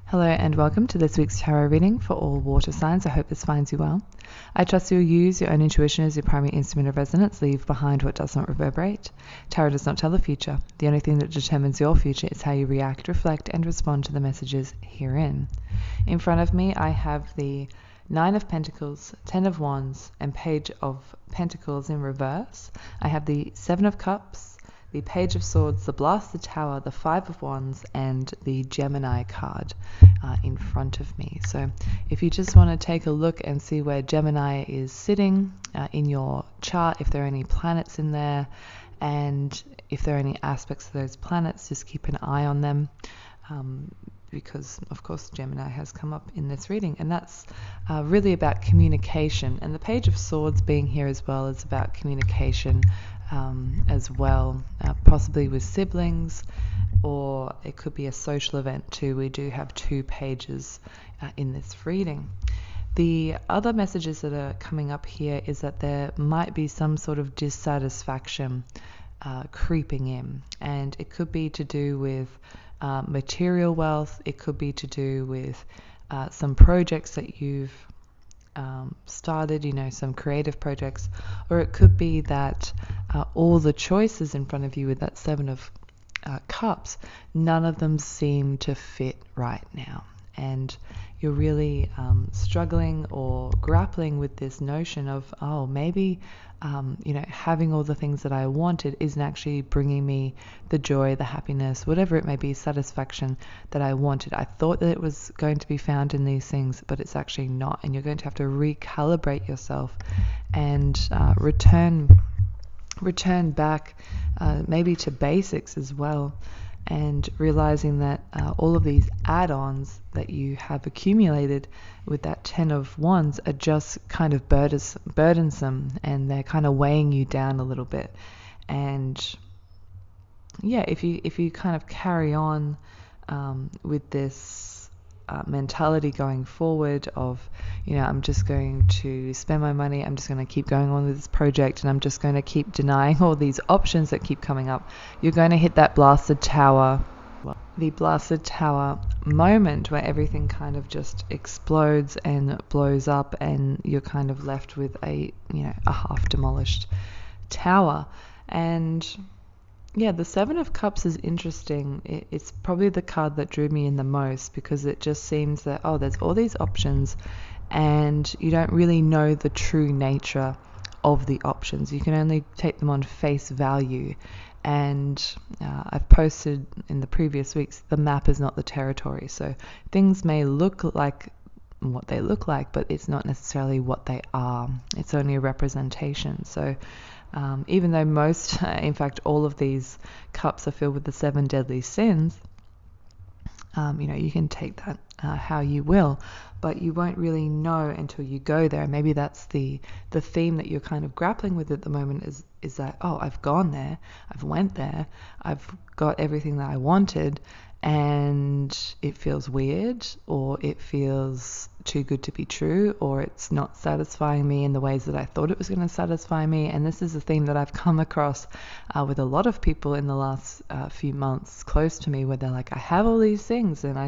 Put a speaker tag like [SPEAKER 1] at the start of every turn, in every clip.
[SPEAKER 1] Hello and welcome to this week's tarot reading for all water signs. I hope this finds you well. I trust you'll use your own intuition as your primary instrument of resonance. Leave behind what does not reverberate. Tarot does not tell the future. The only thing that determines your future is how you react, reflect, and respond to the messages herein. In front of me, I have the Nine of Pentacles, Ten of Wands, and Page of Pentacles in reverse. I have the Seven of Cups, the Page of Swords, the Blasted Tower, the Five of Wands, and the Gemini card in front of me. So if you just want to take a look and see where Gemini is sitting in your chart, if there are any planets in there, and if there are any aspects of those planets, just keep an eye on them. Because of course Gemini has come up in this reading, and that's really about communication, and the Page of Swords being here as well is about communication as well, possibly with siblings, or it could be a social event too. We do have two pages in this reading. The other messages that are coming up here is that there might be some sort of dissatisfaction creeping in, and it could be to do with material wealth. It could be to do with some projects that you've started, some creative projects, or it could be that all the choices in front of you with that Seven of Cups, none of them seem to fit right now, and you're really struggling or grappling with this notion of, oh, maybe having all the things that I wanted isn't actually bringing me the joy, the happiness, whatever it may be, satisfaction that I wanted. I thought that it was going to be found in these things, but it's actually not, and you're going to have to recalibrate yourself and return back maybe to basics as well, and realizing that all of these add-ons that you have accumulated with that Ten of Wands are just kind of burdensome, and they're kind of weighing you down a little bit. And yeah, if you kind of carry on with this mentality going forward of, I'm just going to spend my money, I'm just going to keep going on with this project, and I'm just going to keep denying all these options that keep coming up, you're going to hit that Blasted Tower, the Blasted Tower moment where everything kind of just explodes and blows up, and you're kind of left with a half demolished tower. And yeah, the Seven of Cups is interesting. It's probably the card that drew me in the most, because it just seems that, there's all these options and you don't really know the true nature of the options. You can only take them on face value. And I've posted in the previous weeks, the map is not the territory. So things may look like what they look like, but it's not necessarily what they are. It's only a representation. So even though most, in fact, all of these cups are filled with the seven deadly sins, you can take that how you will, but you won't really know until you go there. Maybe that's the theme that you're kind of grappling with at the moment, is that, I've gone there, I've went there, I've got everything that I wanted, and it feels weird, or it feels too good to be true, or it's not satisfying me in the ways that I thought it was going to satisfy me. And this is a theme that I've come across with a lot of people in the last few months close to me, where they're like, I have all these things and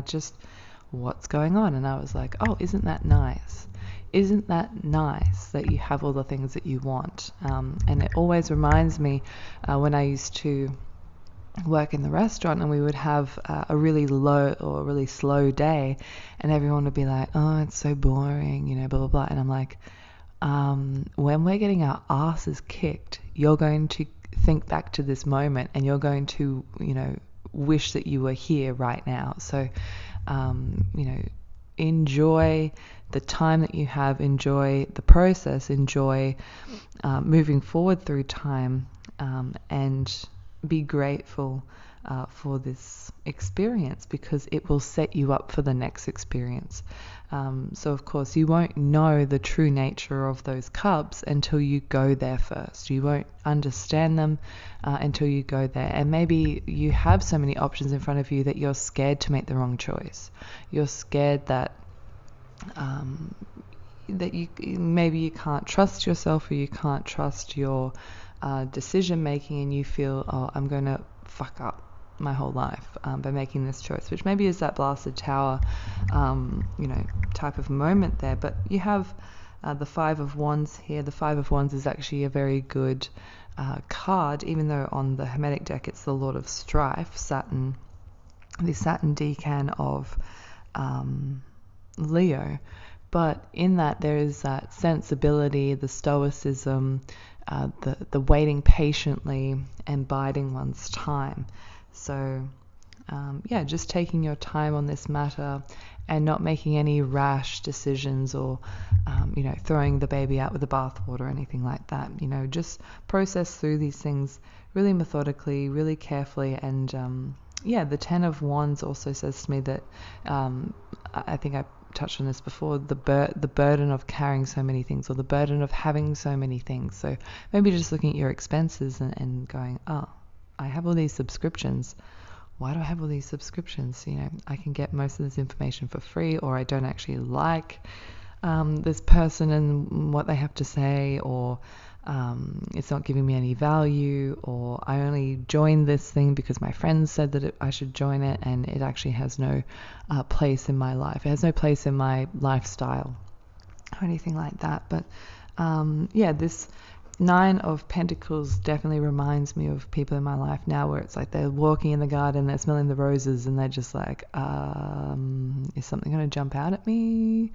[SPEAKER 1] what's going on? And I was like, isn't that nice? Isn't that nice that you have all the things that you want? And it always reminds me when I used to work in the restaurant, and we would have a really low or really slow day, and everyone would be like, it's so boring, blah blah blah. And I'm like, when we're getting our asses kicked, you're going to think back to this moment, and you're going to wish that you were here right now. So enjoy the time that you have, enjoy the process, enjoy moving forward through time, and be grateful for this experience, because it will set you up for the next experience. So of course you won't know the true nature of those cups until you go there first. You won't understand them until you go there. And maybe you have so many options in front of you that you're scared to make the wrong choice. You're scared that maybe you can't trust yourself, or you can't trust your decision making, and you feel, I'm going to fuck up. my whole life by making this choice, which maybe is that blasted tower, type of moment there. But you have the Five of Wands here. The Five of Wands is actually a very good card, even though on the Hermetic deck it's the Lord of Strife, Saturn, the Saturn decan of Leo. But in that there is that sensibility, the stoicism, the waiting patiently and biding one's time. So just taking your time on this matter and not making any rash decisions or throwing the baby out with the bathwater or anything like that. Just process through these things really methodically, really carefully. And the Ten of Wands also says to me that I think I touched on this before, the burden of carrying so many things, or the burden of having so many things. So maybe just looking at your expenses and going, I have all these subscriptions. Why do I have all these subscriptions? I can get most of this information for free, or I don't actually like this person and what they have to say, or it's not giving me any value, or I only joined this thing because my friends said that I should join it, and it actually has no place in my life. It has no place in my lifestyle or anything like that. But this Nine of Pentacles definitely reminds me of people in my life now, where it's like they're walking in the garden, they're smelling the roses, and they're just like, is something going to jump out at me?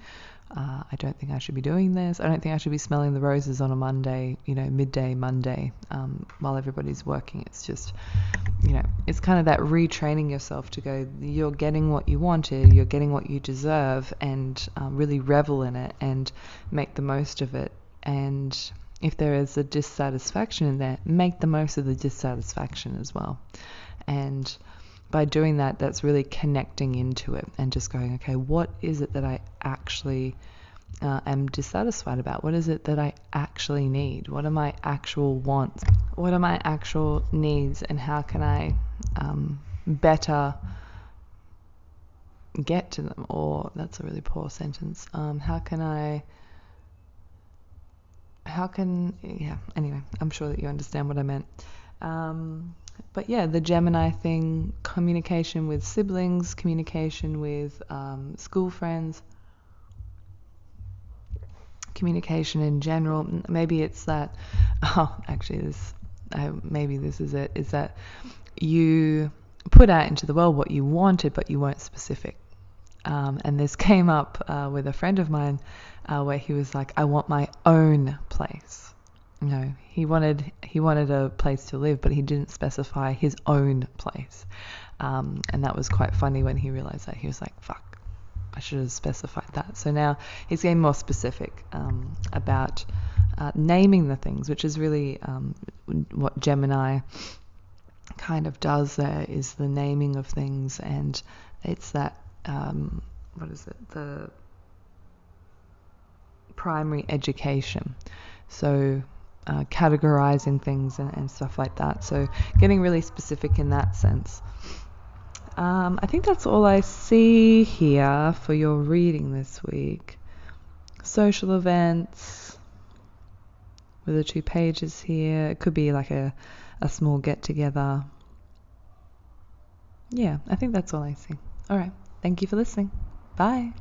[SPEAKER 1] I don't think I should be doing this. I don't think I should be smelling the roses on a Monday, midday Monday, while everybody's working. It's just, it's kind of that retraining yourself to go, you're getting what you wanted, you're getting what you deserve, and really revel in it and make the most of it. And if there is a dissatisfaction in there, make the most of the dissatisfaction as well. And by doing that, that's really connecting into it and just going, okay, what is it that I actually am dissatisfied about? What is it that I actually need? What are my actual wants? What are my actual needs? And how can I better get to them? Or that's a really poor sentence. Anyway, I'm sure that you understand what I meant. But the Gemini thing, communication with siblings, communication with school friends, communication in general. Maybe it's that, maybe this is it, is that you put out into the world what you wanted, but you weren't specific. And this came up with a friend of mine where he was like, I want my own place. He wanted a place to live, but he didn't specify his own place. And that was quite funny when he realized that. He was like, fuck, I should have specified that. So now he's getting more specific about naming the things, which is really what Gemini kind of does there, is the naming of things. And it's that, the primary education. So categorizing things and stuff like that. So getting really specific in that sense. I think that's all I see here for your reading this week. Social events with the 2 pages here. It could be like a small get together. I think that's all I see. All right. Thank you for listening. Bye.